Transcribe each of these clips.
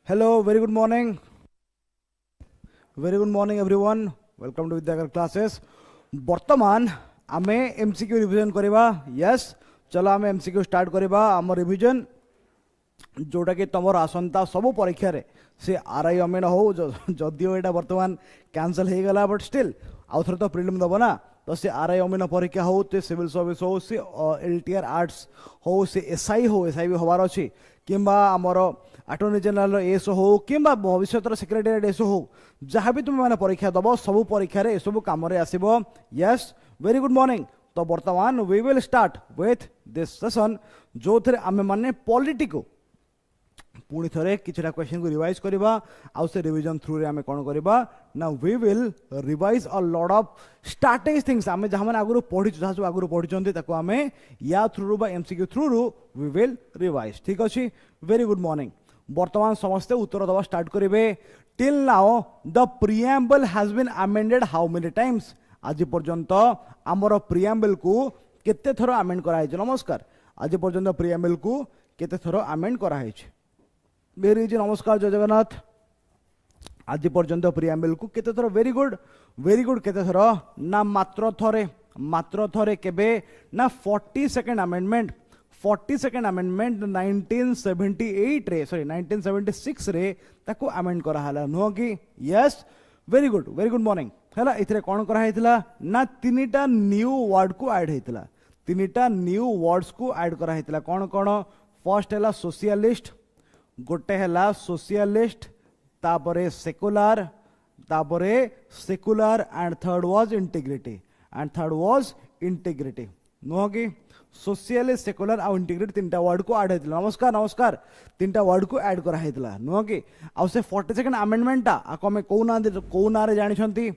Hello, very good morning everyone. Welcome to Vidyagar classes. वर्तमान आमे MCQ revision करिबा. Yes, चलो आमे एमसीक्यू स्टार्ट करिबा. आम रिवीजन जोटा कि तुम आसंता सब परीक्षा रे से आरआई अमेन हो जदियो एटा वर्तमान कैंसल हो गला बट स्टिल आउ थरे तो प्रिलिम दबो ना. तो से आरआई अमेन परीक्षा हो ते सिविल सर्विस हो से एलटीआर आर्ट्स हो से एसआई भी होबार अछि किंबा आमर अटॉर्नी जनरल एस हो किंबा भविष्य सेक्रेटेरिएट एस हो जहाँ भी तुम्हें परीक्षा दब सब परीक्षा रे सब काम आसब. Yes, very good morning. तो वर्तमान we will start with this session जो थे आम मैंने पॉलिटी को पुणी थे किसी क्वेश्चन को रिवाइज करवा. आउ से रिवीजन थ्रू रे आमे कौन करवा ना we will revise a lot of strategy things आमे जहाँ मैंने आगुरी पढ़ी जहाँ सब आगुरी पढ़ी ताको आमे या थ्रू बा MCQ through we will revise. ठीक अच्छे, वेरी गुड मॉर्निंग. वर्तमान समस्ते उत्तर दवा स्टार्ट करेंगे. Till now the preamble has been amended how many times. आज पर्यंत आमर प्रिएम्बल को केते थर अमेंड कराई. नमस्कार. आज पर्यंत प्रिएम्बल को केते थर अमेंड कराई. Very easy. नमस्कार, जय जगन्नाथ. आज पर्यंत प्रिएम्बल को केते थर. वेरी गुड केते थर ना मात्र थरे केबे ना 42nd अमेंडमेंट 42nd अमेंडमेंट 1978 रे सॉरी 1976 रे ताको अमेंड करा हला नो कि. Yes, very good morning. हला इथरे कोन करा हेतला ना तीनटा न्यू वर्ड को ऐड हेतला. तीनटा न्यू वर्ड्स को ऐड करा हेतला. कोन फर्स्ट हैला सोशलिस्ट, गोटे हैला सोशलिस्ट, तापरे secular and third was integrity नुह कि. सोशलिस्ट, सेकुलर आ इंटीग्रिटी तीनटा वर्ड को ऐड हेतला. नमस्कार तीनटा वर्ड को ऐड करा हेतला नुह कि. आ से 42nd अमेंडमेंट आको हमें कौ ना रे जानिछंती.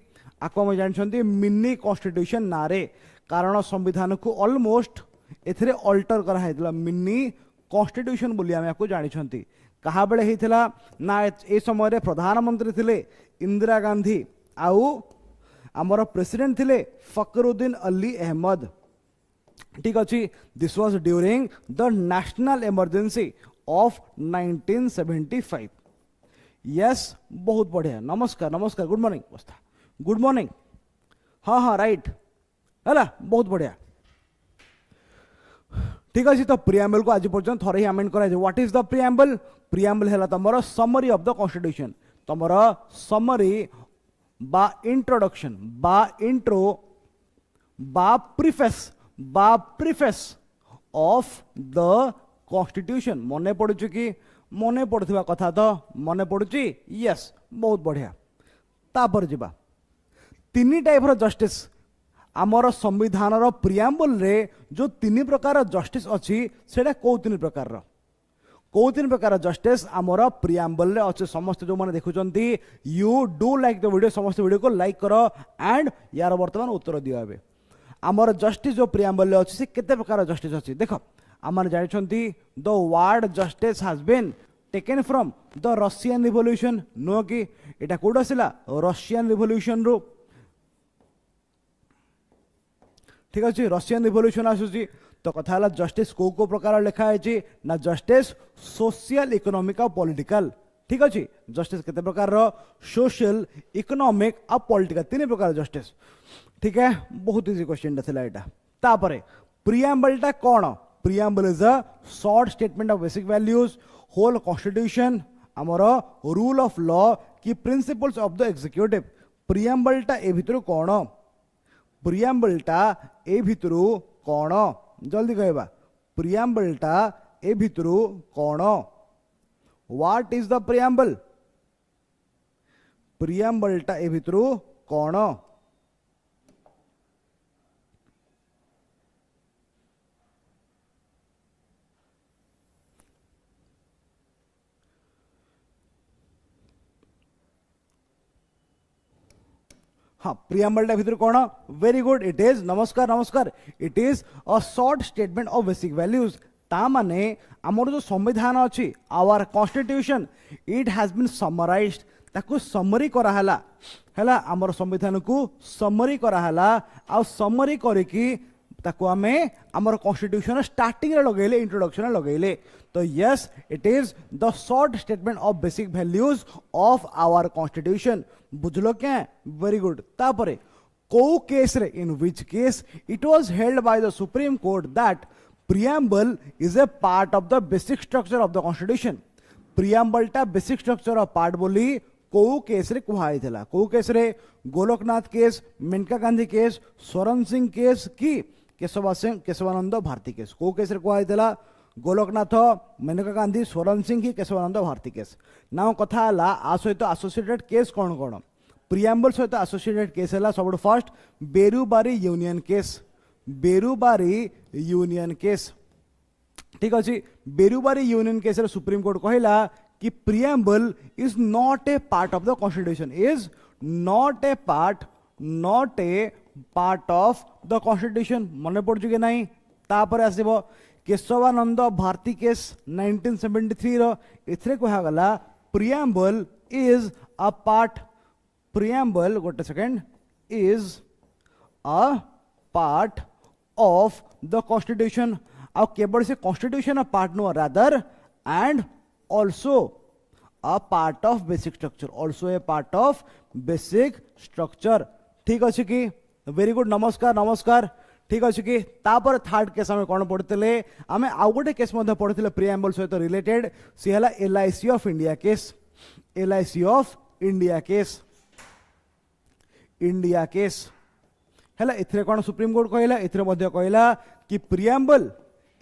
आको हमें जानिछंती मिनी कॉन्स्टिट्यूशन ना रे. कारण संविधान को ऑलमोस्ट एथिरे अल्टर करा हेतला मिनी कॉन्स्टिट्यूशन बोली हमें आपको जानिछंती. कहा बेले हेतला ना ए समय रे प्रधानमंत्री थिले इंदिरा गांधी आउ हमर प्रेसिडेंट थिले फखरुद्दीन अली अहमद. ठीक अच्छे, this was during the national emergency of 1975. Yes, बहुत बढ़िया. नमस्कार गुड मॉर्निंग. Good morning. हाँ राइट है, बहुत बढ़िया. ठीक अच्छे, तो प्रिएम्बल को आज पर्यटन थोड़े ही अमेंड कराई. What is the preamble. Preamble है तुम समरी ऑफ द कॉन्स्टिट्यूशन. तुम समरी बा इंट्रोडक्शन बा इंट्रो बा प्रीफेस ऑफ द कॉन्स्टिट्यूशन. मने पड़ुची कि मने पड़ुवा कथा तो मने पड़ुची. यस, बहुत बढ़िया. तापर जिबा तीन टाइप रो जस्टिस आमर संविधान रो प्रिएम्बल रे जो तीन प्रकार जस्टिस अच्छी सेटा कौ तीन प्रकार जस्टिस आमर प्रिएम्बल रे अच्छे. समस्त जो मैंने देखुचंती you do like the video. समस्त वीडियो को लाइक करो एंड यार वर्तमान उत्तर दिया. आमर जस्टिस जो प्रिएम्बल रे अच्छी से केते प्रकार जस्टिस अच्छी. देखो आम जानिछंती the word justice has been taken from the Russian revolution. नो कि एटा कोड आसिला रशियन रिवोल्यूशन रो. ठीक अच्छे, रशियन रिवोल्यूशन आसुची. तो कथा है जस्टिस को प्रकार लिखा है ना जस्टिस सोशल इकोनॉमिक और पॉलिटिकल. ठीक अच्छे, जस्टिस केते प्रकार सोशल इकोनॉमिक और पॉलिटिकल तीन प्रकार जस्टिस. ठीक है, बहुत इजी क्वेश्चन था यहाँ. तापर प्रिएम्बलटा कौन. Preamble is a short statement of basic values whole constitution आमर रूल ऑफ लॉ की प्रिंसिपल्स ऑफ द एग्जीक्यूटिव. प्रिएम्बलटा ए भितर कौन. प्रिएम्बलटा ए भितर कौन जल्दी कहबा. प्रिएम्बलटा ए भितर कौन. What is the preamble. प्रिएम्बलटा ए भितर कौन. हाँ, प्रिएम्बलटा भितर कौन. Very good, it is. नमस्कार it is a short statement of basic values. ता माने आमर जो संविधान अच्छी our constitution it has been summarised. ताको समरी कराला है आमर संविधान को समरी कराला. आ समरी करके ताको आमे आमर कॉन्स्टिट्यूशन स्टार्टिंग रे लगेले इंट्रोडक्शन लगेले तो yes it is the short statement of basic values of our constitution बुझलो क्या वेरी गुड तापरे को केस रे in which case it was held by the Supreme Court that preamble is a part of the basic structure of the constitution preamble टा basic structure of part बोली को case रे कुहाई थिला को केस रे Golaknath case Maneka Gandhi case Swaran Singh case की Kesavananda Bharati case को केस रे कुहाई थिला गोलोकनाथ मेनका गांधी स्वरण सिंह की केशवानंद भारती केस नाउ कथा हला आ सहित एसोसिएटेड केस कोन कोन प्रियम्बल सहित एसोसिएटेड केस हला सबड first Berubari union case Berubari union case ठीक अच्छे बेरुबारी यूनियन केस रे सुप्रीम कोर्ट कहला कि preamble is not a part of the constitution is not a part of the constitution मन पड़छ कि नहीं तापर आसीबो केशवानंद भारती केस 1973 रो इथरे कहा गला preamble is a part preamble गोटे second is a part of the constitution और केवल से constitution a part no rather and also a part of basic structure also a part of basic structure ठीक अछि कि वेरी गुड नमस्कार नमस्कार ठीक अछि कि तापर थर्ड केस हम कोन पढतले हमें आ गोटे केस मध्ये पढतले प्रियम्बल सहित रिलेटेड से हला LIC of India case LIC of India case हेला इथरे कोन सुप्रीम कोर्ट कहला इथरे मध्ये कहला कि preamble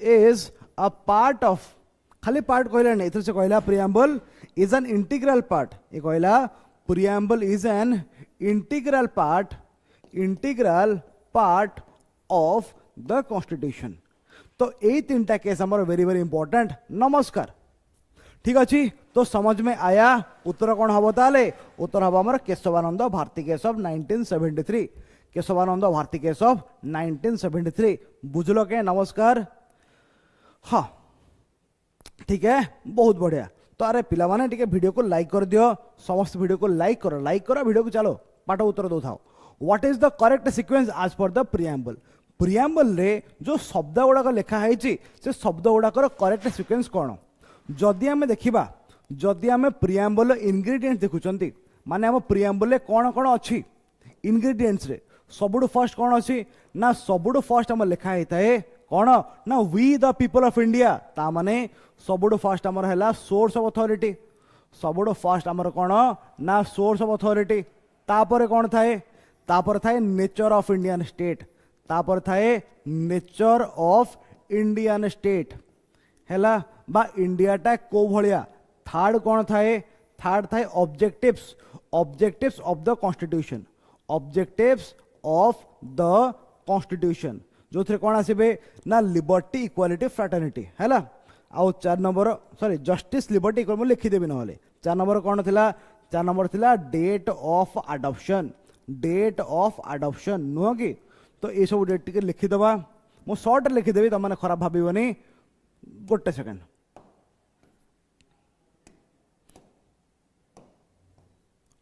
is a part of खाली पार्ट कहला नहीं इथरे से कहला preamble is an integral part ये कहला preamble is an integral part of the constitution तो ये तीनटा केस हमर वेरी वेरी इंपोर्टेंट नमस्कार ठीक अच्छी तो समझ में आया उत्तर कौन हम ताले उत्तर हम हमर Kesavananda Bharati case of 1973 Kesavananda Bharati case of 1973 बुझलो के नमस्कार हाँ ठीक है बहुत बढ़िया तो अरे पिला माने टिके वीडियो को लाइक कर दियो समस्त वीडियो को लाइक करो वीडियो को चलो पाठ उत्तर दो थाओ what is the correct sequence आज पर द प्रियम्बल रे जो शब्द गुड़ाक लिखा है से शब्द गुड़ाकर करेक्ट सीक्वेंस कौन जदि आम देखा जदि आम प्रियम्बल इनग्रेडिएंट्स देखुंत माने आम प्रियम्बल कौन कौन अच्छी इनग्रेडिएंट्स रे सबुठु फर्स्ट कौन अच्छी ना सबुठु फर्स्ट आम लिखा होता है कौन ना we the people of India ता माने सबुठु फर्स्ट आमर है सोर्स ऑफ अथॉरिटी सबुठु फर्स्ट आमर कौन ना सोर्स ऑफ अथॉरिटी तापर कौन थाए तापर थाए नेचर ऑफ इंडियन स्टेट तापर थाए नेचर ऑफ इंडियन स्टेट हैला बा इंडियाटा को भलिया थर्ड कौन थाए थर्ड थाए objectives of the constitution objectives of the constitution जो थे कौन आसबे ना लिबर्टी इक्वालिटी फ्रैटर्निटी हैला आउ 4 number sorry justice liberty equality लिखिदेवी नहले 4 नंबर कौन थिला 4 नंबर थिला डेट ऑफ अडॉप्शन नुह कि तो ये सब डेट टिके लिखिदेवा मु शॉर्ट लिखिदेवी तुम खराब भाबनी गोटे सेकेंड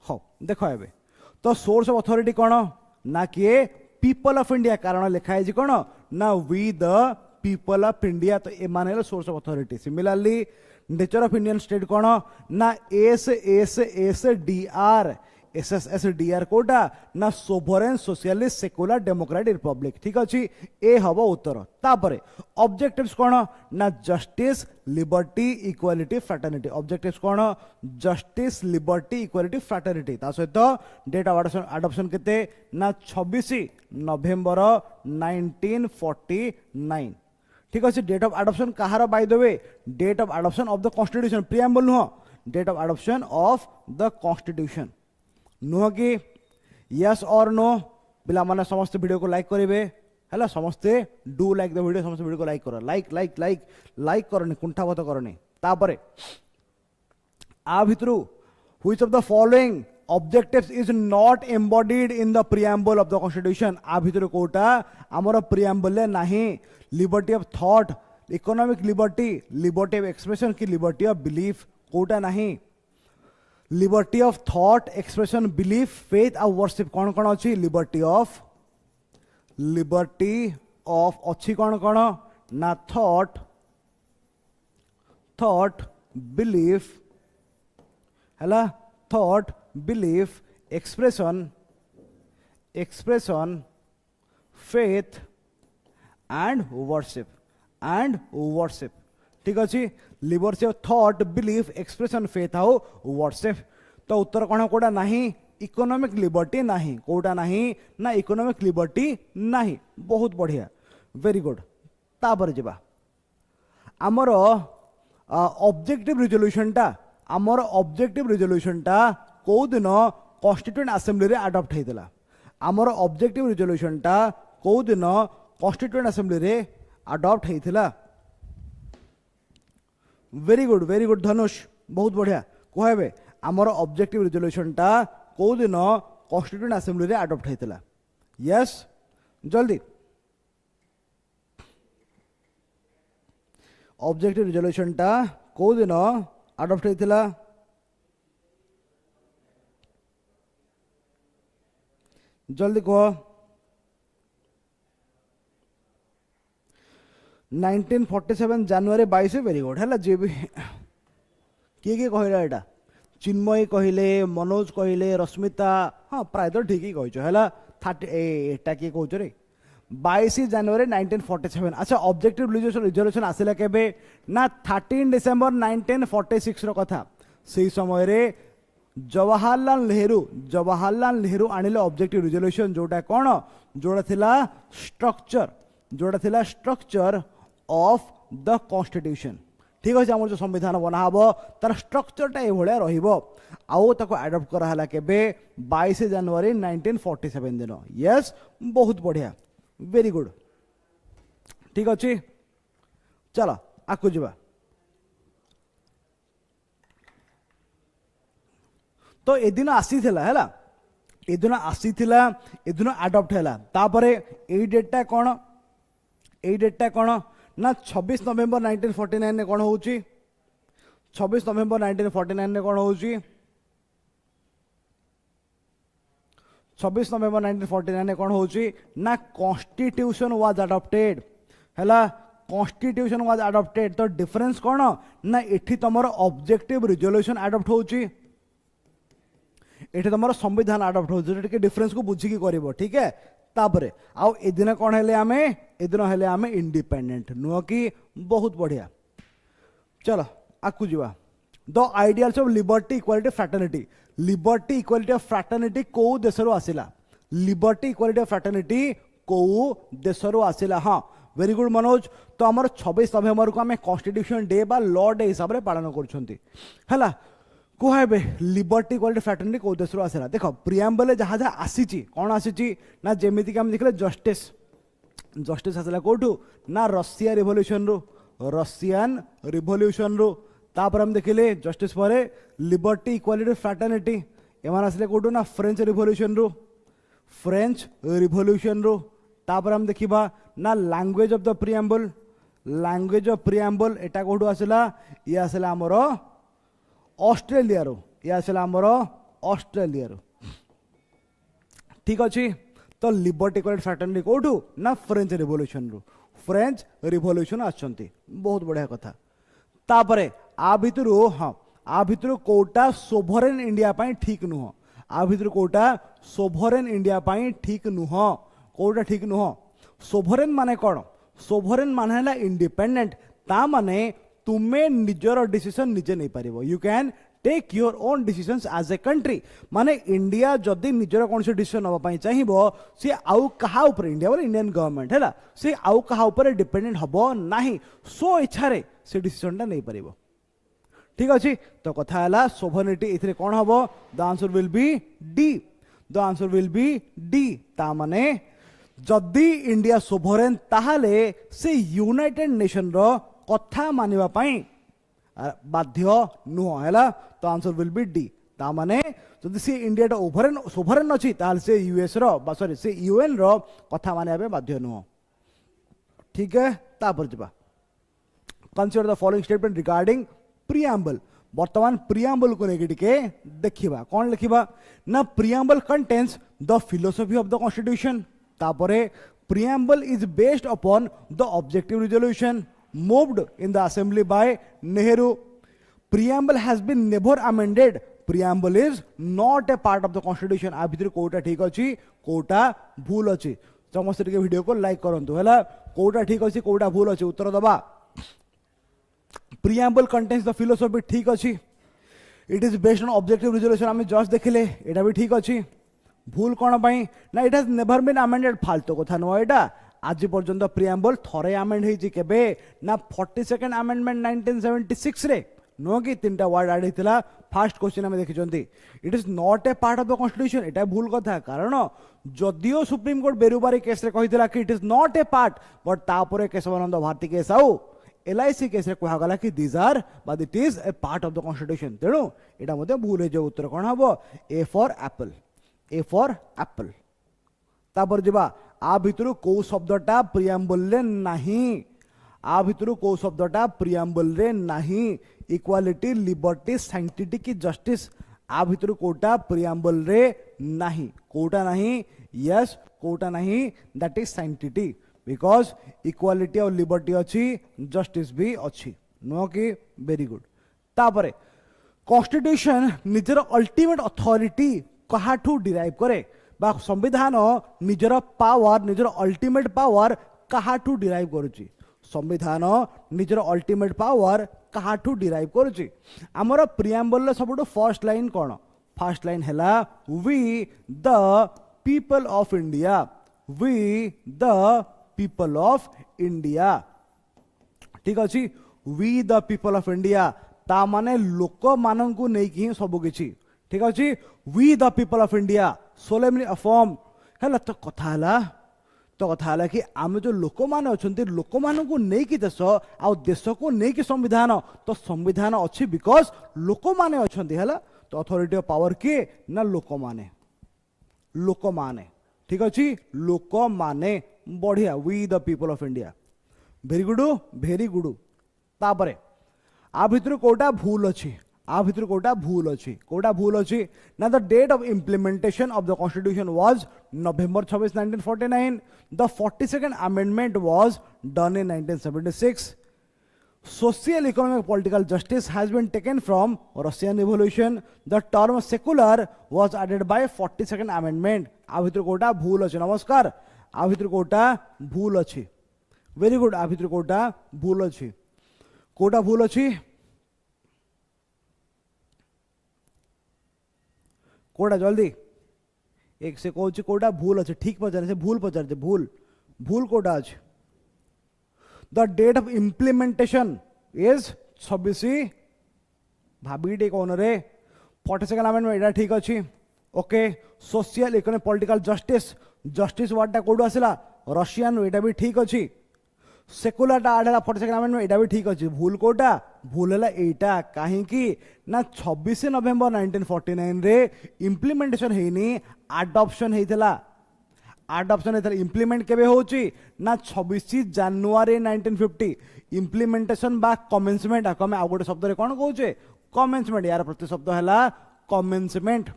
हाँ देख ए तो सोर्स ऑफ अथॉरिटी कौन ना किए पीपल ऑफ इंडिया कारण लिखाई कौन ना we the people of India तो ये मान source of authority similarly nature of Indian state कौन ना SSSDR कोटा ना sovereign socialist secular democratic republic ठीक अच्छी ए हम उत्तर तापरे ऑब्जेक्टिव्स कौन ना justice liberty equality fraternity objectives कौन जस्टिस लिबर्टी इक्वालिटी फ्रैटर्निटी ता सहित डेट ऑफ अडॉप्शन केते ना 26 नवेम्बर 1949 ठीक अच्छे डेट ऑफ अडॉप्शन कहार by the way date of adoption of the constitution preamble नुह date of adoption of the constitution नुह कि यस और नो पिला माने समस्त वीडियो को लाइक करेंगे है समस्ते डू लाइक द वीडियो समस्त वीडियो को लाइक करो लाइक लाइक लाइक लाइक करनी कुंठावत करनी तापरे आ भितरु which of the following objectives is not embodied in the preamble of the constitution आ भितरु कोटा आमर प्रियम्बल नाही liberty of thought economic liberty of expression की लिबर्टी ऑफ बिलीफ कोटा नाही liberty of thought expression belief faith और worship कौन कौन अच्छी लिबर्टी ऑफ अच्छी कौन कौन ना थॉट थॉट बिलीफ है thought belief expression expression faith and worship ठीक अच्छे लिबरशिप थॉट बिलीफ एक्सप्रेशन फेथ आउ वर्शिप तो उत्तर कौन कोटा नहीं इकोनॉमिक लिबर्टी नहीं कोटा नहीं ना इकोनॉमिक लिबर्टी नहीं बहुत बढ़िया वेरी गुड तापर जा आमर ऑब्जेक्टिव रिजोल्यूशन टा कौ दिन कॉन्स्टिट्यूएंट असेंबली रे अडॉप्ट होता आमर ऑब्जेक्टिव रिजोल्यूशन टा कौ दिन कॉन्स्टिट्यूएंट असेंबली रे अडॉप्ट होता वेरी गुड धनुष बहुत बढ़िया कहबे आमर ऑब्जेक्टिव रिजोल्यूशन टा कौ दिन कॉन्स्टिट्यूएंट असेंबली रे अडॉप्ट होता यस जल्दी ऑब्जेक्टिव रिजोल्यूशन टा कौ दिन अडॉप्ट होता जल्दी कह 1947 जनवरी 22 वेरी गुड है जी भी किए कहला एटा चिन्मयी कहले मनोज कहले रश्मिता हाँ प्राय तो ठीक ही कह 30 एटा किए कौच रे 22 जनवरी 1947 अच्छा ऑब्जेक्टिव रिजोल्यूशन आसिला केबे ना 13 डिसेंबर 1946 रो कथा से समय रे जवाहरलाल नेहरू आनिले ऑब्जेक्टिव रिजोल्यूशन जोटा कौन जोड़ा थिला स्ट्रक्चर ऑफ द कॉन्स्टिट्यूशन ठीक अच्छे आम जो संविधान बना हम तार स्ट्रक्चरटा ये रहिबो आउ ताको एडॉप्ट कराला केबे 22 जनवरी 1947 दिन यस बहुत बढ़िया वेरी गुड ठीक अच्छे चलो आकु जीवा तो एदिन आसीथिला हैला एदिन आसीथिला एदिन एडॉप्ट हैला तापरे एई डेटटा कोन ना 26 नवेम्बर 1949 ने कोन होउची 26 नवेम्बर 1949 ने कोन होउची 26 नवेम्बर 1949 ने कोन होउची ना कॉन्स्टिट्यूशन वाज अडॉप्टेड हैला कॉन्स्टिट्यूशन वाज अडॉप्टेड तो डिफरेंस कोन ना एठी तमर ऑब्जेक्टिव रिजोल्यूशन अडॉप्ट होउची एठी तमर संविधान अडॉप्ट होउची के डिफरेंस को बुझी की करबो ठीक है तापरे आउ एदिन कौन हेले आमे इंडिपेंडेंट नुह कि बहुत बढ़िया चलो आकु जीवा the ideals of liberty equality fraternity को देशरू आसिला लिबर्टी इक्वालिटी फ्रैटर्निटी को देशरू आसिला हाँ वेरी गुड मनोज तो आमर 26 नवेम्बर को आम कॉन्स्टिट्यूशन डे बा लॉ डे हिसाब से पालन कर कहबे लिबर्टी इक्वालिटी फ्रैटर्निटी कौ देश आसला देख प्रियम्बल जहाँ जहाँ आसी कौन आसी ना जमीक आम देखले जस्टिस आसला कौटू ना रशियन रिवोल्यूशन रु तापर हम देखिले जस्टिस पर लिबर्टी इक्वालिटी फ्रैटर्निटी एमान आसले कौटू ना फ्रेंच रिवोल्यूशन रु तापर हम देखिबा ना लैंग्वेज ऑफ द प्रियम्बल एटा कौटू आसला ये आसला आमर ऑस्ट्रेलिया रो ये आसला आमर ऑस्ट्रेलिया रो ठीक अच्छे तो लिबर्टी इक्वालिटी फ्रैटर्निटी कौटू ना फ्रेंच रिवोल्यूशन आछंती बहुत बढ़िया कथा तापरे आ भितरु कोटा सोभरेन इंडिया पाई ठीक नुह आ भितरु कोटा सोभरेन इंडिया पाई ठीक नुह कोटा ठीक नुह सोभरेन माने कौन सोभरेन माने है इंडिपेंडेंट ता माने तुम्हें निजर डिसीजन निजे नहीं पारिबो you can take your own decisions as a country माने इंडिया जदि निजर कौन से डिसीजन नवा पाई चाहिबो से आउ कहा ऊपर इंडिया वाला इंडियन गवर्नमेंट हैला से आउ कहा ऊपर डिपेंडेंट हबो नाही सो इच्छा रे से डिसीजन टा नहीं पारिबो ठीक अछि तो कथा हैला सोभरेनिटी इथरे कोन हबो the answer will B D ता माने जदि इंडिया सोभरेन ताहाले से यूनाइटेड नेशन रो कथा मानिबा पाई बाध्य नुह है तो आंसर विल बी डी ता माने जदि से इंडिया सोभरेन अच्छी ताल से यूएस रो सॉरी से यूएन रो कथा मानिबा बाध्य नुह ठीक है तापर जबा consider the following statement regarding preamble वर्तमान प्रियम्बल को लेके टिके देखिबा कौन लिखिबा ना preamble contains the philosophy of the constitution तापरे preamble is based upon the objective resolution moved in the assembly by Nehru. Preamble has been never amended. Preamble is not a part of the constitution. आ भितर कोटा ठीक अछि कोटा भूल अछि समस्त के video को like करंतु हला कोटा ठीक अछि कोटा भूल अछि उत्तर दबा preamble contains the philosophy ठीक अछि it is based on objective resolution आमे जस्ट देखिले एटा भी ठीक अछि भूल कोन पई ना it has never been amended फालतू कथा न एटा आज पर्यंत preamble थरे अमेंड हेछि केबे ना 42nd amendment 1976 रे नो कि तीनटा वर्ड ऐड हेतिला फर्स्ट क्वेश्चन आमे देखिचंती it is not a part of the constitution एटा भूल कथा कारण जदियो सुप्रीम कोर्ट बेरुबारी केस रे कहितला कि it is not a part but तापरे केशवानंद भारती केस आउ एलआईसी केस रे कहा गला कि these are but it is a part of the constitution तेणु एटा मते भूल हे जो उत्तर कोन हबो ए फॉर एप्पल तापर जिबा आ भितरु को शब्दटा प्रियम्बल रे नाही आ भितरु को शब्दटा प्रियम्बल रे नाही इक्वालिटी लिबर्टी सैंक्टिटी की जस्टिस आ भितरु कोटा प्रियम्बल रे नाही कोटा नाही यस कोटा नाही that is sanctity because equality और लिबर्टी अच्छी जस्टिस भी अच्छी नो कि वेरी गुड तापरे कॉन्स्टिट्यूशन निजर अल्टीमेट अथॉरिटी कहाठू डिराइव करे बा संविधान निजर पावर निजर अल्टीमेट पावर कहाठू डिराइव करुची संविधान निजर अल्टीमेट पावर कहाठू डिराइव करुची हमर प्रियम्बल सबुठू फर्स्ट लाइन कोन फर्स्ट लाइन हैला we the people of India we the people of India ठीक अछि we the people of India ता माने लोक माननकु नै कि सब किछि ठीक अछि we the people of India solemnly affirm हैला तो कथा है कि आम जो लोक मैंने अच्छा लोक मानू नहीं कि देश आ देश को नहीं कि संविधान तो संविधान अच्छी बिकॉज लोक मैंने अच्छा है तो अथॉरिटी ऑफ पावर किए ना लोक माने ठीक अच्छे लोक माने बढ़िया we the people of India very good तापरे आ भितर कोटा भूल अच्छी आ भितर कोटा भूल अच्छी ना the date of implementation of the constitution was November 26 1949 the 42nd amendment was done in 1976 social economic political justice has been taken from Russian revolution the term secular was added by 42nd amendment आ भितर कोटा भूल अच्छी नमस्कार आ भितर कोटा भूल अच्छी very good आ भितर कोटा भूल अच्छी कोटा जल्दी एक से कहूँ कोटा भूल अच्छे ठीक पचारे से भूल पचारे भूल कोटा अच्छे the date of implementation is 26 भाभी कौन रे 42nd अमेंडमेंट एटा ठीक अच्छी okay social economic political justice वर्डटा कोड आसला रशियन एटा भी ठीक अच्छी सेकुलरटा आड है 42nd अमेंडमेंट एटा भी ठीक अच्छी भूल कोटा भूल है एटा कहीं ना 26 नवेम्बर 1949 रे इम्प्लीमेंटेशन हेनी आडॉप्शन इम्प्लीमेंट केबे होची ना 26 जनवरी 1950 इम्प्लीमेंटेशन बा कमेंसमेंट आमे आ गोटे शब्द रे कोन कहूचे कमेंसमेंट यार प्रति शब्द हैला कमेंसमेंट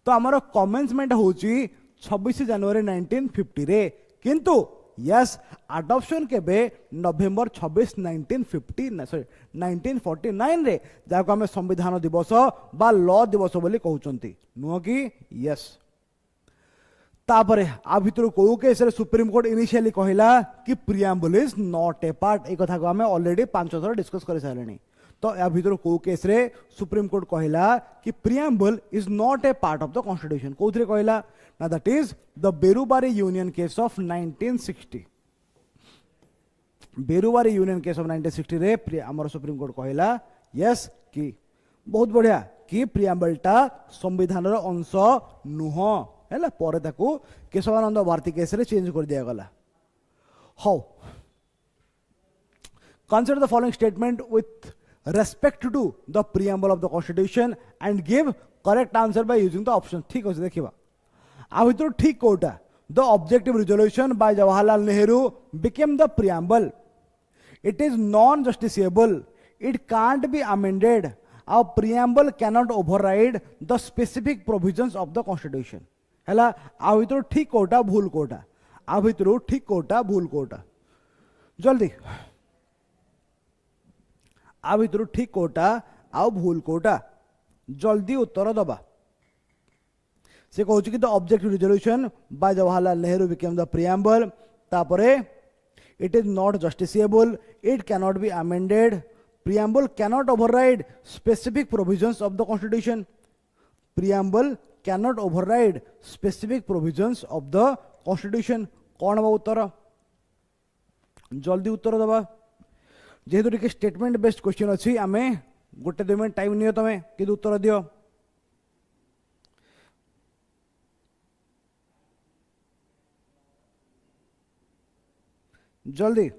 तो हमर कमेंसमेंट होची 26 जनवरी 1950 रे किंतु यस अडॉप्शन केबे नवेम्बर 26 1949 रे जाको आमे संविधान दिवस बा लॉ दिवस बोली कहउचंती नुह कि यस तापरे आ भितर को केस रे सुप्रीम कोर्ट इनिशियली कहला कि preamble is not a part A कथा को आमे ऑलरेडी 5 थर डिस्कस कर सारणी तो या भितर को केस रे सुप्रीम कोर्ट कहला कि preamble is not a part of the constitution कोथरे कहला ना that is the Berubari union case of 1960 Berubari union case of 1960 रे हमर सुप्रीम कोर्ट कहला यस कि बहुत बढ़िया कि प्रियम्बलटा संविधान रो अंश नुह हैला परे ताकू केशवानंद भारती केस रे चेंज कर दिया गला how consider the following statement with respect to the preamble of the constitution and give correct answer by using the option ठीक अछि देखिबा आ भितर ठीक Kota the objective resolution by Jawaharlal Nehru became the preamble it is non justiciable it can't be amended our preamble cannot override the specific provisions of the constitution हैला आ भितर ठीक कोटा भूल कोटा आ भितर ठीक कोटा भूल कोटा जल्दी आ भितर ठीक कोटा आ भूल कोटा जल्दी उत्तर दबा से कहूँ कि the objective resolution by Jawaharlal Nehru became the preamble तापरे it is not justiciable it cannot be amended preamble cannot override specific provisions of the constitution preamble cannot override specific provisions of the constitution कौन हम उत्तर जल्दी उत्तर दबा जेहेतु टिके statement based question अच्छी आम गोटे 2 मिनट टाइम नियो तमें कि उत्तर दियो जल्दी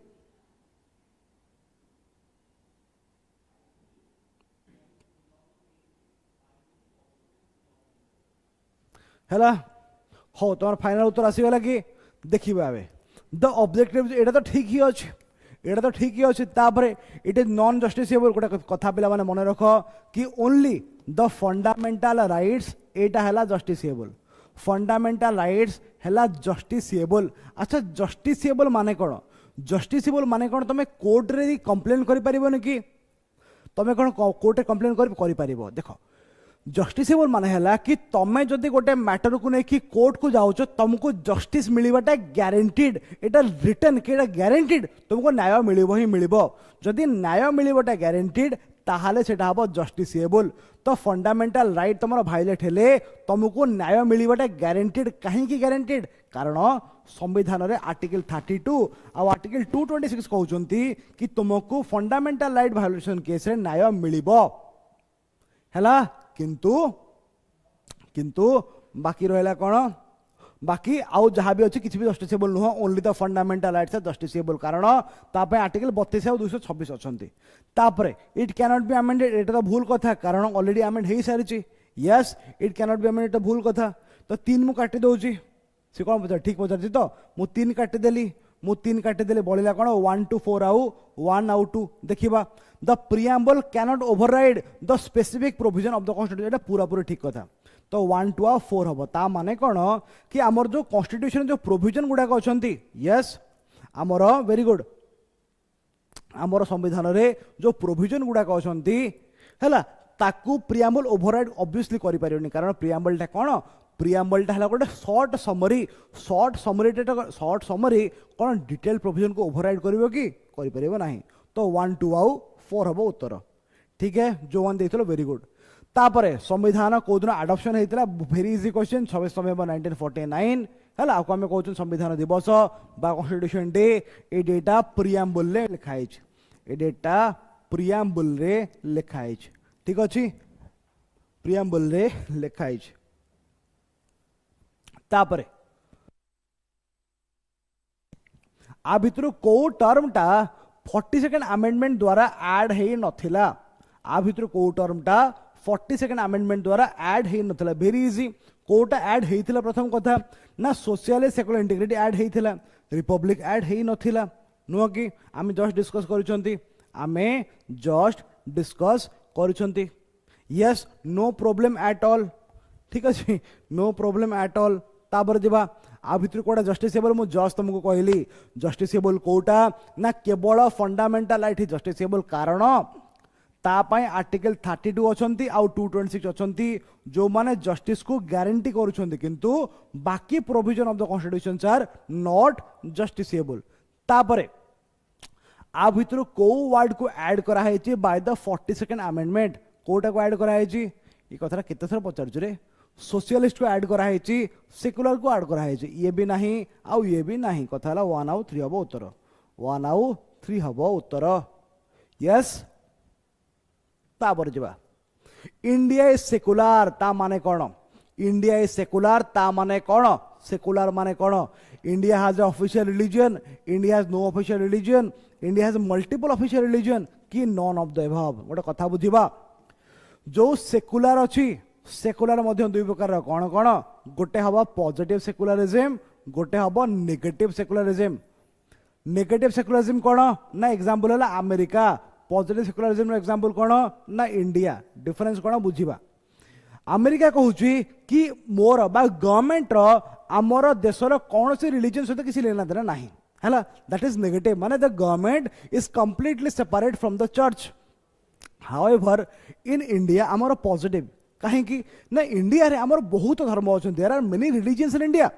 है हो तुम फाइनल उत्तर आसीगला कि देखिए आवे द ऑब्जेक्टिव एटा तो ठीक ही अच्छे एटा तो ठीक ही अच्छे तापरे इट इज नॉन जस्टिसिएबल गोटे कथा पिला माने मन रख कि ओनली द फंडामेंटल राइट्स एटा हैला जस्टिसिएबल फंडामेंटल राइट्स हैला जस्टिसिएबल अच्छा जस्टिसिएबल माने कौन जस्टिसिएबल माने कौन तुम कोर्ट रे कंप्लेन करि परिबो कि तुम कौन कोर्ट रे कंप्लेन करि परिबो देखो जस्टिसेबल माने है कि तुम्हें जदि गोटे मैटर को लेकिन कोर्ट को जाऊच तुमको जस्टिस मिलवाटा ग्यारंटीड एटा रिटर्न कि ग्यारंटीड तुमको न्याय मिल ही मिल जदि न्याय मिलवाटा ग्यारंटीड ताहले सेटा हम जस्टिसेबल तो फंडामेंटल राइट तुम भाइलेट हेले तुमको न्याय मिलवाटा ग्यारंटीड कहीं ग्यारंटीड कारण संविधान रे आर्टिकल 32 आ आर्टिकल 226 कहउचंती कि तुमको फंडामेंटल राइट वायोलेशन केस रे न्याय मिलिबो हैला किंतु किंतु बाकी रहा कौन बाकी आउ जहाँ भी अच्छी किसी भी जस्टिसेबल नुह only the fundamental rights justiciable कारण ताप आर्टिकल 32 और 226 अच्छा इट कैनॉट बी अमेंडेड एटा तो भूल कथा कारण ऑलरेडी अमेंड हो सारी yes it cannot be amended भूल कथा तो 3 मु काटी दौची सी कौन पचार ठीक पचार तो मु 3 काटिदेली मु 3 काटिदेली बढ़ला कौन 1 to 4 आउ 1 आउ 2 देखा the preamble cannot override the specific provision of the constitution एटा पूरा पूरी ठीक कथा तो 1 to 4 हम ता माने कौन कि आमर जो कॉन्स्टिट्यूशन जो प्रोविजन गुड़ाक अच्छा यस आमर वेरी गुड आमर संविधान रे जो प्रोविजन गुड़ाक अच्छा है ताकू प्रिएम्बल ओवरराइड ऑब्वियसली करि परियोनी कारण प्रिएम्बलटा कौन प्रिएम्बलटा है गोटे शॉर्ट समरी कौन डिटेल प्रोविजन को ओवरराइड करिवो कि करि परिबो नाही तो 1 2 आउ 4 हम उत्तर ठीक है जो 1 देथिलो वेरी गुड तापरे संविधान को दिन अडॉप्शन होता वेरी इजी क्वेश्चन 26 नवेम्बर 1949 है आपको आम कहूँ संविधान दिवस बा कॉन्स्टिट्यूशन डे ए डेटा प्रिएम्बल रे लिखाई ए डेटा प्रिएम्बल रे लिखाई ठीक अच्छे प्रिएम्बल रे लिखाई तापरे आ भितर को टर्मटा 42nd अमेंडमेंट द्वारा ऐड है नथिला आ भितर को टर्मटा 42nd अमेंडमेंट द्वारा ऐड है नथिला वेरी इजी कोटा ऐड हेइथिला प्रथम कथा ना सोशल सेकुलर इंटीग्रिटी ऐड हेइथिला रिपब्लिक ऐड हेइ नथिला नुह कि आम जस्ट डिस्कस करूछंती आमे जस्ट डिस्कस करूछंती yes no problem at all ठीक अच्छे नो प्रॉब्लम एट ऑल तापर जीवा आ भितर कोटा जस्टिसेबल मु जस्ट तुमको कहली जस्टिसेबल कोटा ना केवल फंडामेंटल राइट जस्टिसेबल कारण तापाई आर्टिकल 32 अच्छी आउ 226 अच्छी जो माने जस्टिस को गारंटी करुछंती किंतु बाकी provision of the constitution are not justiciable तापरे आ भितर को वर्ड को ऐड करा है by the 42nd amendment Kota को ऐड करा है ये कथा केते थर पचारछु रे सोशलिस्ट को ऐड करा है सेकुलर को ऐड करा है ये भी नहीं आउ ये भी नहीं कथा 1 आउ 3 हम उत्तर 1 आउ 3 हम उत्तर यस तापर जीवा इंडिया इज सेकुलर ता माने कौन इंडिया इज सेकुलर ता माने कौन सेकुलर माने कौन India has official religion India has no official religion India has multiple official religion कि नॉन ऑफ द अबव गोटे कथा बुझीबा जो सेकुलर अच्छी सेकुलर मध्य दुई प्रकार कौन कौन गोटे हम पॉजिटिव सेकुलरिज्म गोटे हम नेगेटिव सेकुलरिज्म नेगेटिव सेकुलरिज्म कौन ना एग्जांपल है अमेरिका पॉजिटिव सेकुलरिज्म एग्जांपल कौन ना इंडिया डिफरेंस कौन बुझीबा अमेरिका कहूची कि मोर बा गवर्नमेंट रो आमर देशर कौन सी रिलीजन सहित किसी लेना देना नहीं है दैट इज नेगेटिव माने the government is completely separate from the church however in India आमर पॉजिटिव कहीं ना इंडिया रे आमर बहुत धर्म अच्छा there are many religions in India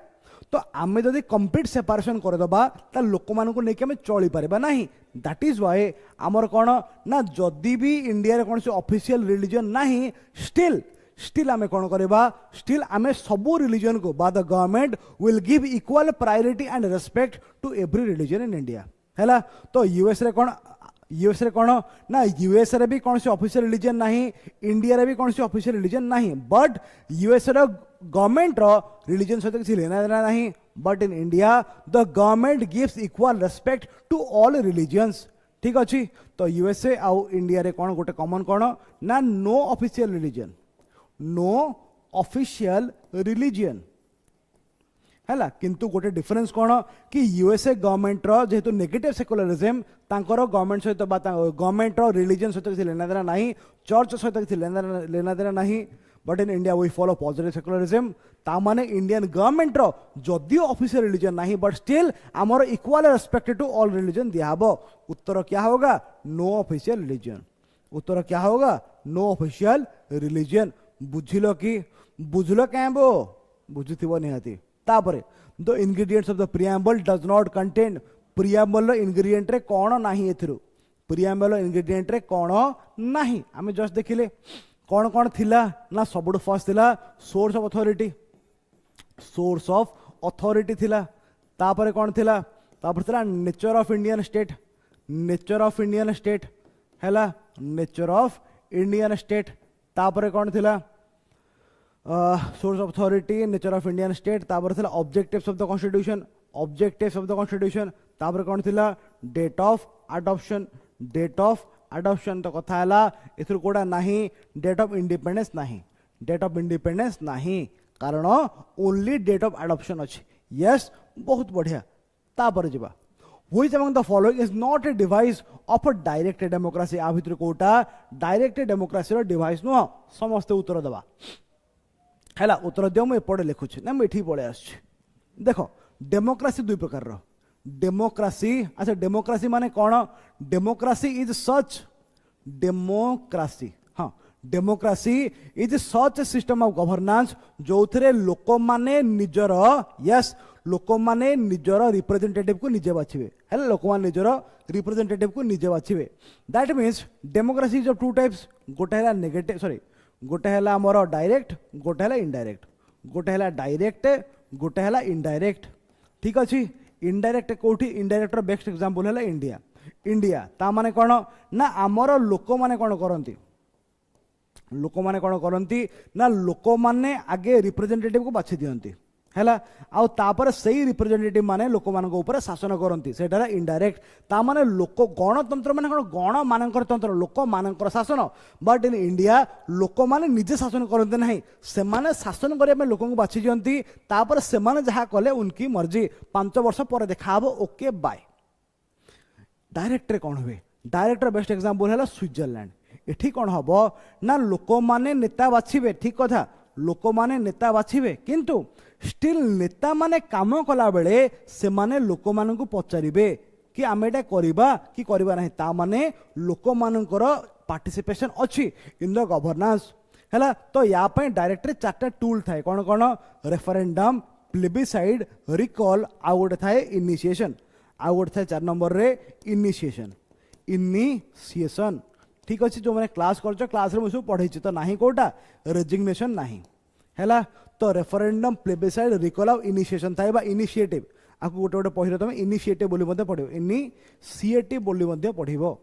तो आम जदि कंप्लीट सेपारेशन करदेबा ता लोक मानू नहीं आम चली पारिबा नहीं दैट इज वाई आमर कौन ना जदि भी इंडिया रे कौन से ऑफिशियल रिलीजन नहीं स्टिल आम कौन करवा स्टिल आम सबू रिलीजन को बा the government will give equal priority and respect to every religion in India है तो यूएस रे कौन ना यूएस रे भी कौन से ऑफिशियल रिलीजन नहीं इंडिया रे भी कौन से ऑफिशियल रिलीजन नहीं बट यूएस रे गवर्नमेंट रो रिलीजन सहित किसी लेना देना नहीं but in India the government gives equal respect to all religions ठीक अच्छी तो यूएसए आउ इंडिया रे कौन गोटे कॉमन कौन ना no official religion no official religion है किंतु गोटे डिफरेंस कौन कि यूएसए गवर्नमेंट रो जेहेतु नेगेटिव सेकुलरिज्म तांकर गवर्नमेंट सहित गवर्नमेंट रो रिलीजन सहित किसी लेना देना नहीं चर्च सहित किसी लेना देना नहीं but in India we follow positive secularism ता माने इंडियन गवर्नमेंट रो जदियो ऑफिशियल रिलीजन नहीं बट स्टिल आमर equal respect to all religion दिया हबो उत्तर क्या होगा नो ऑफिशियल रिलीजन उत्तर क्या होगा नो ऑफिशियल रिलीजन बुझिलो कि बुझलो क्या बो बुझुथिबो निहाती तापरे the ingredients of the preamble does not contain preamble ingredient रे कौन नाही एथिरु प्रिएम्बल इंग्रेडिएंट रे कौन नाही आमे जस्ट देखिले कौन कौन थिला ना सबुठ फर्स्ट थिला सोर्स ऑफ अथॉरिटी थिला तापरे कौन थिला तापर थिला नेचर ऑफ इंडियन स्टेट हैला नेचर ऑफ इंडियन स्टेट तापरे कौन थिला source of authority nature of Indian state तापर थिला ऑब्जेक्टिव्स ऑफ द कॉन्स्टिट्यूशन तापर कौन थिला डेट ऑफ अडॉप्शन तो कथा है एथुर कोडा नहीं डेट ऑफ इंडिपेंडेंस नहीं कारण ओनली डेट ऑफ अडॉप्शन अच्छी यस बहुत बढ़िया तापर जीवा which among the following is not a device of a direct democracy आ भितर कोटा डायरेक्ट डेमोक्रेसी रो डिवाइस नुह समस्त उत्तर देवा है उत्तर दियो मुझे एपटे लिखुची ना मुझे पड़े आस देख डेमोक्रेसी दुई प्रकार डेमोक्रेसी अच्छा डेमोक्रेसी माने कौन democracy is such democracy is such system of governance जो थे लोक माने निजर यस लोक माने निजर रिप्रेजेंटेटिव को निजे बाछिबे है लोक माने निजर रिप्रेजेंटेटिव को निजे बाछिबे that means democracy is of two types गोटे है नेगेटिव सॉरी गोटे है आमर डायरेक्ट गोटे है इनडायरेक्ट गोटे है डायरेक्ट गोटे है इनडायरेक्ट ठीक अच्छी इनडायरेक्ट कोठी इनडायरेक्ट बेस्ट एग्जांपल है इंडिया ता माने कौन ना आमर लोक माने कौन करती ना लोक माने आगे रिप्रेजेंटेटिव को बाछि दियंती हैला आउ तापर सही रिप्रेजेंटेटिव माने लोक मान ऊपर शासन करती सेटा इनडायरेक्ट ता माने लोक गणतंत्र माने कौन गण मानकर तंत्र लोक मानकर शासन बट इन इंडिया लोक माने निजे शासन करते नहीं से माने शासन करने लोक को बाछि दियंती तापर से माने जहा कले उनकी मर्जी 5 वर्ष पर देखा ओके बाय डायरेक्ट रे कौन हुए डायरेक्ट बेस्ट एग्जांपल है स्विट्जरलैंड एठी कौन हम ना लोक माने नेता बाछिबे ठीक कथा लोक माने नेता बाछिबे किंतु स्टिल नेता माने काम कला बेले से माने लोक मान को पचारिबे कि आम एटा करिबा कि करिबा नहीं ता माने लोक मानकर पार्टिसिपेशन अच्छी इन द गवर्नेंस हैला तो या पे डायरेक्ट 4टा टूल थाए कौन कौन रेफरेंडम प्लेबिसाइड रिकॉल आउ गोटे थाए इनिशिएशन आउ गोटे थाए 4 नंबर रे इनिशिएशन ठीक अच्छे जो मैंने क्लास कर क्लास रे मुझे पढ़े तो ना कोटा रेजिग्नेशन नहीं है तो referendum plebiscite recall of initiation थाए बा इनिशिएटिव आपको गोटे गोटे पढ़े तुम इनिशिएटिव बोली मध्य पढ़ो इनिशिएटिव बोली मध्य पढ़िबो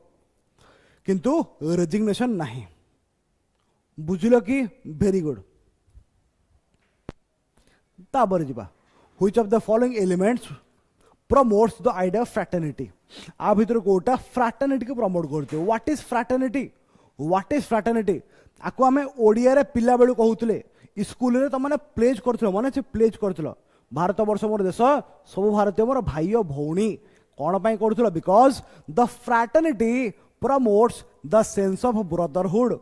किंतु रेजिग्नेशन नहीं बुझिलो कि वेरी गुड तापर जीवा which of the following elements promotes the idea of fraternity आ भितर कोटा फ्रैटर्निटी को प्रमोट करते व्हाट इज फ्रैटर्निटी आको आमे ओडिया रे पिला बेलु कहउतले स्कूल रे त माने प्लेज करथलो माने से प्लेज करथलो भारत वर्ष मोर देश सब भारतीय मोर भाई भौणी कौन पाई करथलो because the fraternity promotes the sense of brotherhood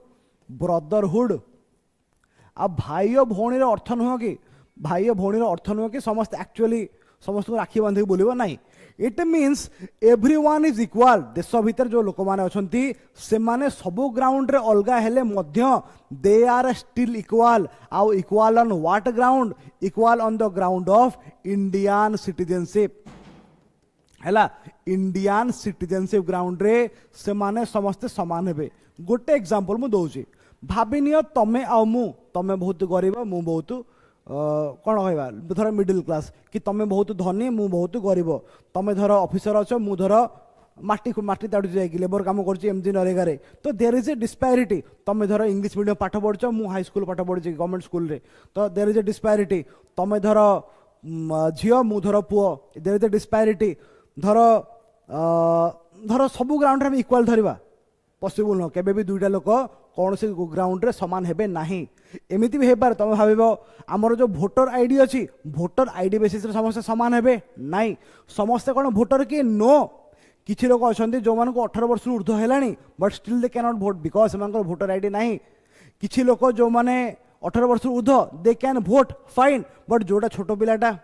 आ भाई और भौणी अर्थ नुह कि भाई और भौणी अर्थ नुह कि समस्त एक्चुअली समस्त राखी बांधिक बोलिबो नाही it means everyone is equal देश भीतर जो लोक माने अछंती से माने सबु ग्राउंड रे अलगा हेले मध्य दे आर स्टिल इक्वाल आउ equal on what ground equal on the ground of Indian citizenship हैला इंडियन सिटीजनशिप ग्राउंड रे से माने समस्त समान हेबे गोटे एग्जांपल मु दउची भाबिनियो तमे आ मु तमे बहुत गरीब मु बहुत कौन कहवा धर मिडिल क्लास कि तमें बहुत धनी मु बहुत गरीब तमें धर ऑफिसर अच्छ मु धर माटी माटी ताड़ू जाए लेबर काम करमजी नरेगा तो देर इज ए डिस्पैरिटी तमें धर इंग्लिश मीडियम पाठ पढ़छ मु हाई स्कूल पाठ पढ़ी गवर्नमेंट स्कूल रे तो देर इज ए डिस्पैरिटी तमें धर झील मु धर पुओ देर इज ए डिस्पैरिटी धर धर सबू ग्राउंड में इक्वाल धरवा पॉसिबल न केबे भी दुईटा लोक कौन से ग्राउंड रे समान हेबे नाही एमिति भी हेबार तुम भाबिबो आमर जो भोटर आईडी अछि भोटर आईडी बेसिस रे समस्त समान हेबे नाही समस्त कोन भोटर के नो किछि लोक अछंती जो मान को 18 वर्ष ऊर्ध्व हेलानी but still they can not vote because एमानकर भोटर आईडी नाही किछि लोक जो माने 18 वर्ष ऊर्ध्व they can vote fine but जोटा छोटो पिलाटा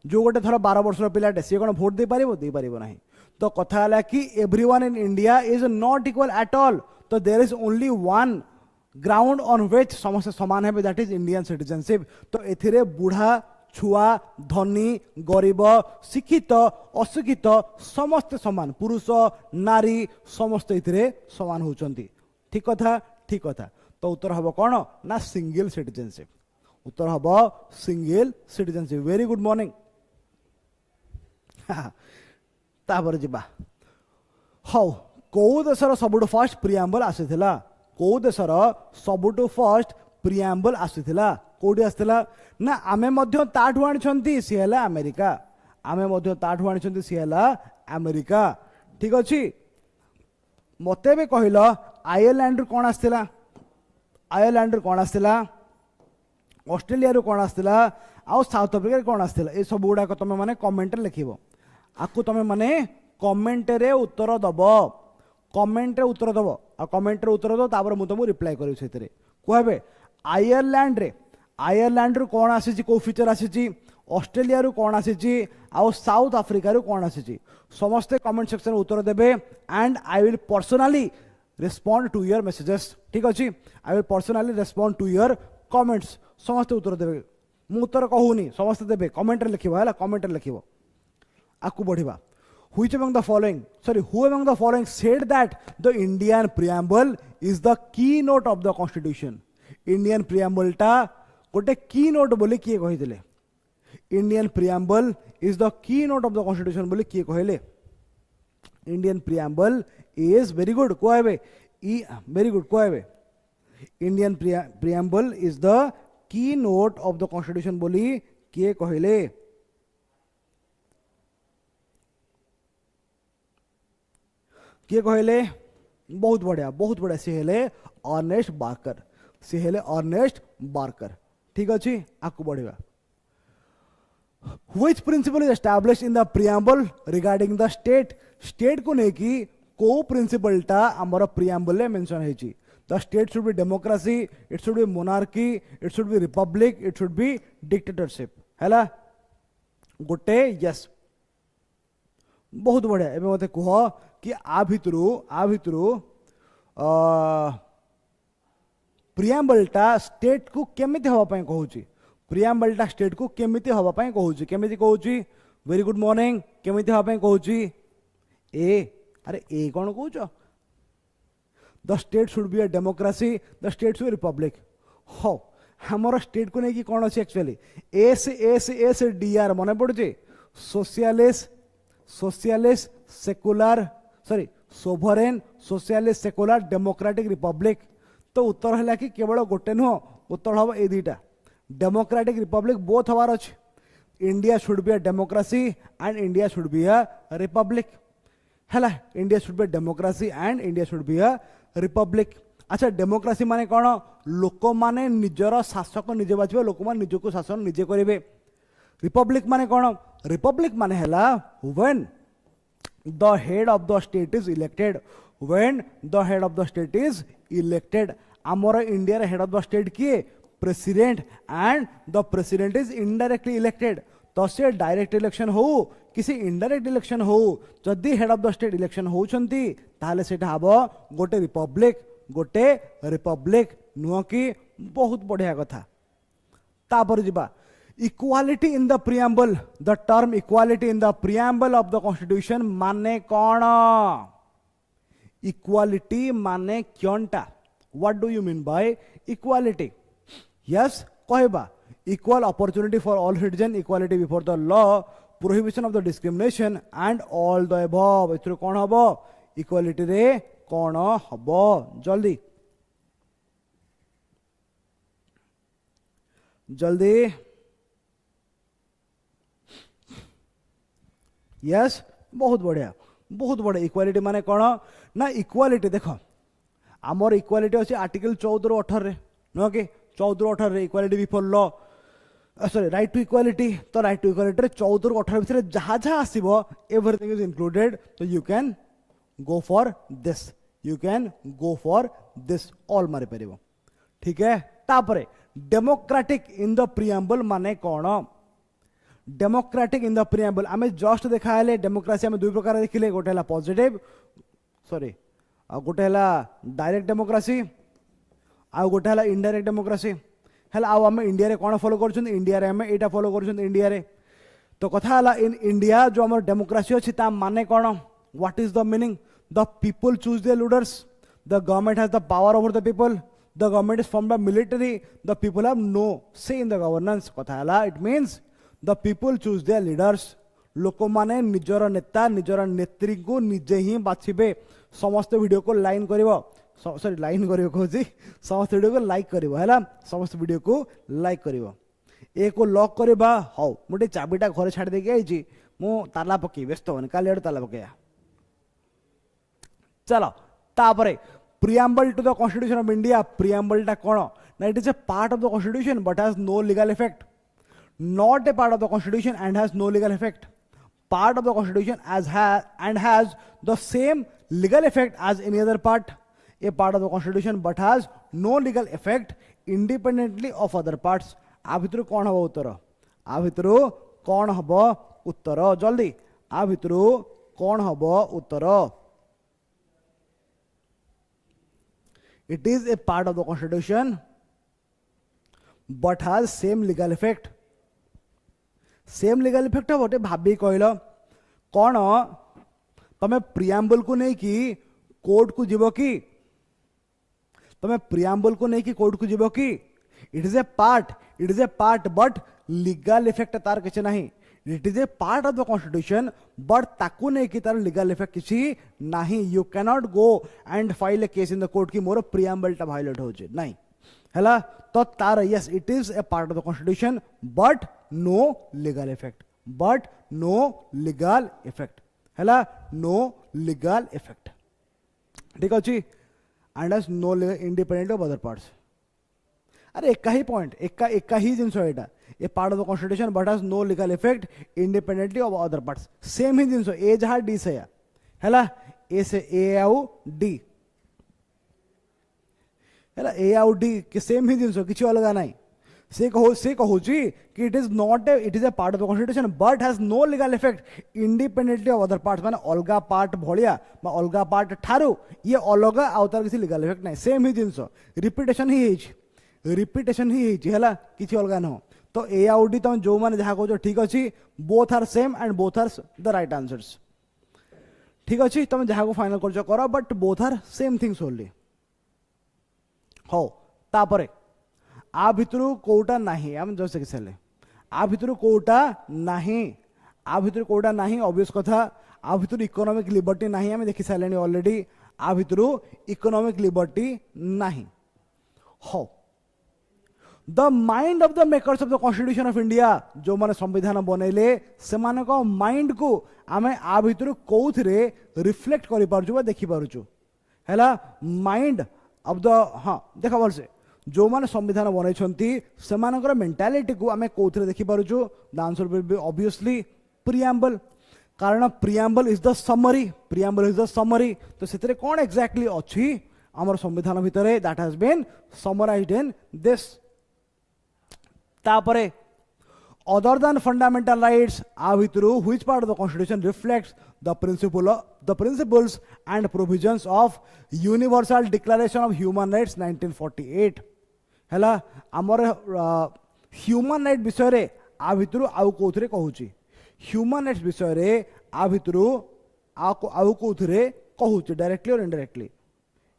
जो गोटे थोड़ा 12 वर्ष पिलाटे सी कौन भोट दे पारिबो नाही तो कथा है कि everyone in India is not equal at all तो there is only one ground on which समस्त समान है दैट इज इंडियन सिटीजनशिप तो एथिरे बुढ़ा छुआ धनी गरीब शिक्षित अशिक्षित समस्त समान पुरुष नारी समस्त एथिरे समान होचंती ठीक कथा तो उत्तर हम कौन ना सिंगल सिटीजनशिप उत्तर हम single citizenship very good morning तापर जिबा हौ को देशर सबुठु फर्स्ट प्रिएम्बल आसीथिला को देशर सबुठु फर्स्ट प्रिएम्बल आसीथिला कोडी आसीथिला ना आमे मध्य ताठु आनिछंती सी हैला अमेरिका आमे मध्य ताठु आनिछंती सी हैला अमेरिका ठीक अछि मते बे कहिलो आयरलैंड रो कोन आसीथिला आयरलैंड रो कोन आसीथिला ऑस्ट्रेलिया रो कोन आसीथिला आ साउथ अफ्रीका रो कोन आसीथिला ए सब गुडा को तमे माने कमेंट रे लिखिबो आपको तमें माने कमेंट रे उत्तर दब कमेंट रे उत्तर दब आ कमेंट रे उत्तर दो तापर मु तुमको रिप्लाई करियो सेतरे कहबे आयरलैंड रो कोन आसी को फीचर आसी ऑस्ट्रेलिया रो कोन आसी आ साउथ अफ्रीका रो कोन आसी समस्त कमेंट सेक्शन में उत्तर देबे and I will personally respond to your messages ठीक अछि I will personally respond to your comments समस्त उत्तर देबे मु उत्तर कहूनी समस्त देबे कमेंट रे लिखिबो हैला कमेंट रे लिखिबो आकु बढ़िबा who among the following said that the Indian preamble is the keynote of the constitution Indian preamble टा गोटे keynote बोले किए कहिदिले Indian preamble is the keynote of the constitution बोले किए कहले Indian preamble is very good कहबे very good कहबे Indian preamble is the keynote of the constitution बोली किए कहले किए कहले बहुत बढ़िया सी हेले अर्नेस्ट बार्कर ठीक अच्छे आकु बढ़िया which principle is established in the preamble regarding the state को लेकी को प्रिंसिपल टा हमर प्रिएम्बल ले मेंशन हेची the state should B democracy it should be monarchy it should be Republic it should be dictatorship हैला गोटे यस बहुत बढ़िया एबे मते कह कि आ भितरु प्रिएम्बल टा स्टेट को केमिति हवा पय कहूची प्रिएम्बल टा स्टेट को केमिति हवा पय कहूची केमिति कहूची वेरी गुड मॉर्निंग केमिति हवा पय कहूची ए अरे ए कोन कहूचो the state should be a democracy the state should be republic हो हमर स्टेट को नेकी कोन अछि एक्चुअली एस डी आर मने पड़ुची socialist secular sovereign socialist secular democratic republic तो उत्तर है कि केवल गोटे नुह उत्तर हम ए दुईटा डेमोक्रेटिक रिपब्लिक बोथ हवार अच्छे India should be a democracy and India should be a republic है India should be a democracy and India should be a republic अच्छा डेमोक्रेसी माने कौन लोक माने निजर शासक निजे बाछिबे लोक माने निजको शासन निजे करिवे रिपब्लिक माने कौन रिपब्लिक माने हैला when the head of the state is elected when the head of the state is elected amara india re head of the state kiye president and the president is indirectly elected तो से direct election हो किसी indirect election हो जदि head of the state election होचंती ताहले सेटा हबो गोटे रिपब्लिक नुह कि बहुत बढ़िया कथा तापर जिबा equality in the preamble the term equality in the preamble of the constitution माने कौन इक्वालिटी माने क्योंटा what do you mean by equality yes कहबा equal opportunity for all citizen equality before the law prohibition of the discrimination and all the above एथरो कौन हबो equality रे कौन हबो जल्दी यस बहुत बढ़िया इक्वालिटी माने कौन ना इक्वालिटी देखो आमर इक्वालिटी अच्छे आर्टिकल 14 ରୁ 18 रे नो कि 14 ରୁ 18 रे equality before law sorry right to equality तो राइट टू इक्वालिटी रे 14 ରୁ 18 भितर जहाँ जहाँ आसीबो एवरीथिंग इज इंक्लूडेड तो you can go for this all मारी परिबो ठीक है तापरे डेमोक्रेटिक इन द प्रियम्बल माने कौन डेमोक्रेटिक इन द प्रियम्बल आमे जस्ट देखा हेले डेमोक्रेसी आमे दुई प्रकार देखिले गोटे हला पॉजिटिव सॉरी आ गोटे हला डायरेक्ट डेमोक्रेसी आ गोटे हला इनडायरेक्ट डेमोक्रेसी हेला आ आमे इंडिया रे कोन फॉलो करछन इंडिया रे आमे एटा फॉलो करछन इंडिया रे तो कथा हला इन इंडिया जो हमर डेमोक्रेसी अछि ता माने कोन what is the meaning the people choose their leaders the government has the power over the people the government is from the military the people have no say in the governance कथा हला it means the people choose their leaders लोक माने निजर नेता निजर नेत्री को निजे ही बाछिबे समस्त वीडियो को लाइन करिवो सॉरी लाइन करिवो कहजी समस्त वीडियो को लाइक करिवो हैला समस्त वीडियो को लाइक करिवो ए को लॉक करबा हाउ मोटे चाबीटा घरे छाड़ दे के आइची मु ताला पकी व्यस्त होन काले एड ताला पकेया चलो तापरे preamble to the constitution of India preamble टा कोन ना it is a part of the constitution but has no legal effect not a part of the constitution and has no legal effect part of the constitution has the same legal effect as any other part a part of the constitution but has no legal effect independently of other parts आ भितर कौन हबो उत्तर आ भितर कौन हबो उत्तर जल्दी आ भितर कौन हबो उत्तर it is a part of the constitution but has same legal effect same legal effect हम गोटे भाभी कहल कौन तमें प्रियम्बल को नहीं कि कोर्ट को जीव कि तमें प्रियम्बल को नहीं कि कोर्ट को जीव कि it is a part but legal effect तार किसी नहीं it is a part of the constitution but ताकू नहीं कि तार लीगल इफेक्ट किसी नहीं you can not go and file A case in the court कि मोर प्रियम्बल टा वायलेट हो नहीं हैला तो तार yes it is a part of the constitution but no legal effect हैला नो लीगल इफेक्ट ठीक अच्छी and has no independent of other parts अरे एक ही पॉइंट एक ही जिनस एटा a part of the constitution but has no legal effect independently of other parts same ही जिनस ए जहाँ डी से हैला ए से ए आउ डी हैला ए आउ डी के सेम ही जिनस किसी अलग नहीं से कहूची कि it is a part of the constitution but has no legal effect independently of other parts माने अलगा पार्ट भलिया बा अलगा पार्ट ठारू ये अलग आउ तार किसी लीगल इफेक्ट नहीं सेम ही जिनस रिपीटेशन ही हैला किसी अलगा न तो ए आउ डी तुम जो मैंने जहाँ कहो ठीक अच्छी both are same and both are the right answers ठीक अच्छी तुम जहाँ को फाइनल कर but both are same things only हो तापरे आ भितर कोटा नहीं आम जस्ट देखी सारे आ भितर कोटा नहीं ऑब्वियस कथा आ भितर इकोनॉमिक लिबर्टी नहीं आम देखी सारे ऑलरेडी आ भितर इकोनॉमिक लिबर्टी नहीं हो the mind of the makers of the constitution of India जो माने संविधान बनैले से माइंड को आम आ भितर कौथिरे रिफ्लेक्ट करि पारछु देखि पारछु हैला माइंड ऑफ द हाँ देखा भलसे जो माने संविधान बनई से मेंटालिटी को आम कौन देखी पार्छु the answer will be obviously preamble कारण प्रियम्बल इज द समरी तो से कौन एक्जाक्टली अच्छी आमर संविधान भितर that has been summarized in this तापरे other than fundamental rights आ भितरु which part of the constitution reflects the principles and provisions of universal declaration of human rights 1948 हैला हमर ह्यूमन राइट विषय रे आ भितरु आउ कोथरे कहूची ह्यूमन राइट्स विषय रे आ भितरु आउ कोथरे कहूची डायरेक्टली और इनडायरेक्टली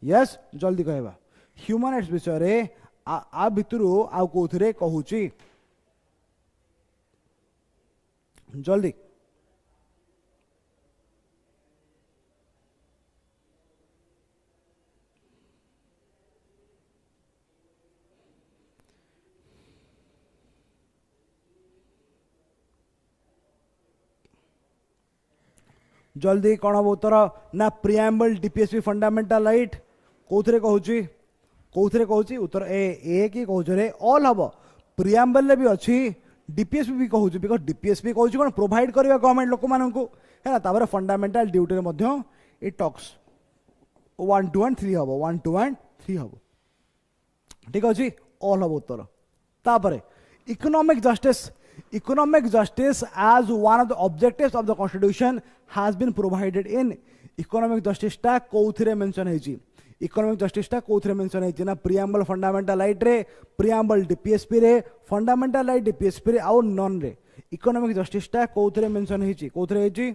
यस जल्दी कहबा ह्यूमन राइट्स विषय रे आ भितरु आउ कोथरे कहूची जल्दी जल्दी कौन हम उत्तर ना प्रिएम्बल डीपीएसपी फंडामेंटल राइट कौथरे कहूची उत्तर ए कि कहूछ रे ऑल हम प्रिएम्बल भी अच्छी डीपीएसपी भी कहूची बिकॉज डीपीएसपी कहूची कौन प्रोवाइड करबा गवर्नमेंट लोक माननकु है तापर फंडामेंटल ड्यूटी रे मध्य इट टॉक्स 1 2 and 3 हबो 1 2 and 3 हबो ठीक अछि ऑल हबो उत्तर तापर economic justice as one of the objectives of the constitution has been provided in economic justice टा कोउथरे मेंशन हेची इकोनॉमिक जस्टिस टा कोथरे मेंशन है ना प्रिएम्बल फंडामेंटल राइट रे प्रिएम्बल डीपीएसपी रे फंडामेंटल राइट डीपीएसपी रे और नॉन रे इकोनॉमिक जस्टिस टा कोथरे मेंशन हेची कोथरे हेची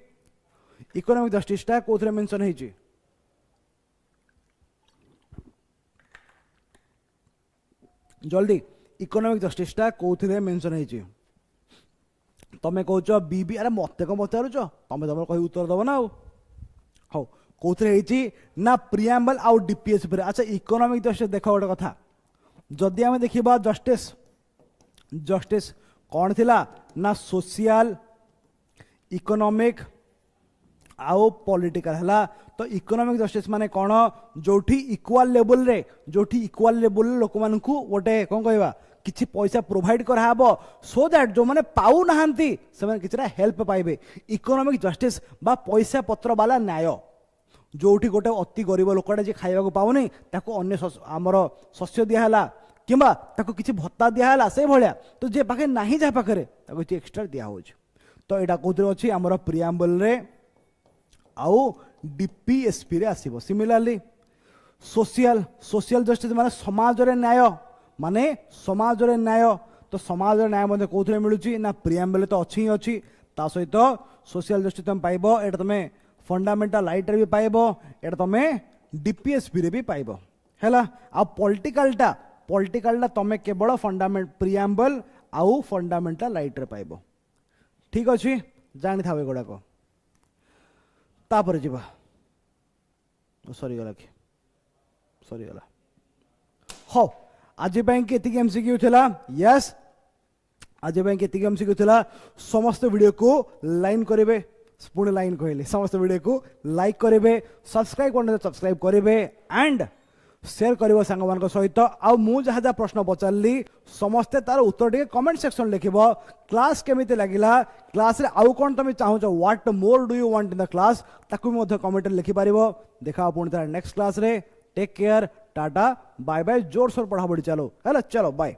इकोनॉमिक जस्टिस टा कोथरे मेंशन हेची जल्दी इकोनॉमिक जस्टिस टा कोथरे मेंशन हेची तमे कहूछ बीबी अरे मते को पचारुछ तमे तमर कहि उत्तर दबो ना हो कोथरे हेची ना प्रिएम्बल आउ डीपीएस पर अच्छा इकोनॉमिक जस्टिस देखो गोटे कथा जदि आमे देखिबा जस्टिस कौन थिला ना सोशल इकोनॉमिक आउ पॉलिटिकल हला तो इकोनॉमिक जस्टिस माने कौन जोठी इक्वल लेवल रे लोक मानकु गोटे कोन कहबा किछि पैसा प्रोवाइड कराबो सो दैट जो माने पाउ नाहंती से माने किछरा हेल्प पाइबे इकोनॉमिक जस्टिस बा पैसा पत्र वाला न्याय जोठी गोटे अति गरीब लोकटा जे खाइबा को पाउनी ताको अन्य हमर शस्य दिया हला किबा ताको किछि भत्ता दिया हला से भलिया तो जे पाखे नाही जा पाखरे ताको किछि एक्स्ट्रा दिया होछ तो एटा कोथरे अछि हमर प्रिएम्बल रे आउ डीपीएसपी रे आसीबो सिमिलरली सोशल जस्टिस माने समाज रे न्याय तो समाज रे न्याय मध्ये कोथरे मिलुची ना प्रिएम्बल तो अछि ता सहित सोशल जस्टिस तुम पाइबो एटा तमे फंडामेंटल राइट रे भी पाइबो एटा तमे डीपीएसपी रे भी पाइबो हैला आ पॉलिटिकल टा तमे केवल फंडामेंट प्रिएम्बल आउ फंडामेंटल राइट रे पाइबो ठीक अछि जानि थाबे गोडा को तापर जीवा सॉरी गला हो आज बैंक केतिक एमसीक्यू थिला यस आज बैंक केतिक एमसीक्यू थिला समस्त वीडियो को लाइन करिवे पुणे लाइन कहले समस्त वीडियो को लाइक करेंगे सब्सक्राइब करने सब्सक्राइब करेंगे एंड शेयर करिवो सांग मान सहित आ मु जहाँ जहाँ प्रश्न पचारि समस्ते तार उत्तर टे कमेंट सेक्शन लिखिब क्लास केमिति लागिला क्लास रे आउ कोन तुम चाहूच व्हाट मोर do you want in the class ताकू मध्य कमेंट लिखि पारिबो देखा पुणी तार नेक्स्ट क्लास रे take care tata bye bye जोर सोर पढ़ा पढ़ी चलो हेलो चलो बाय।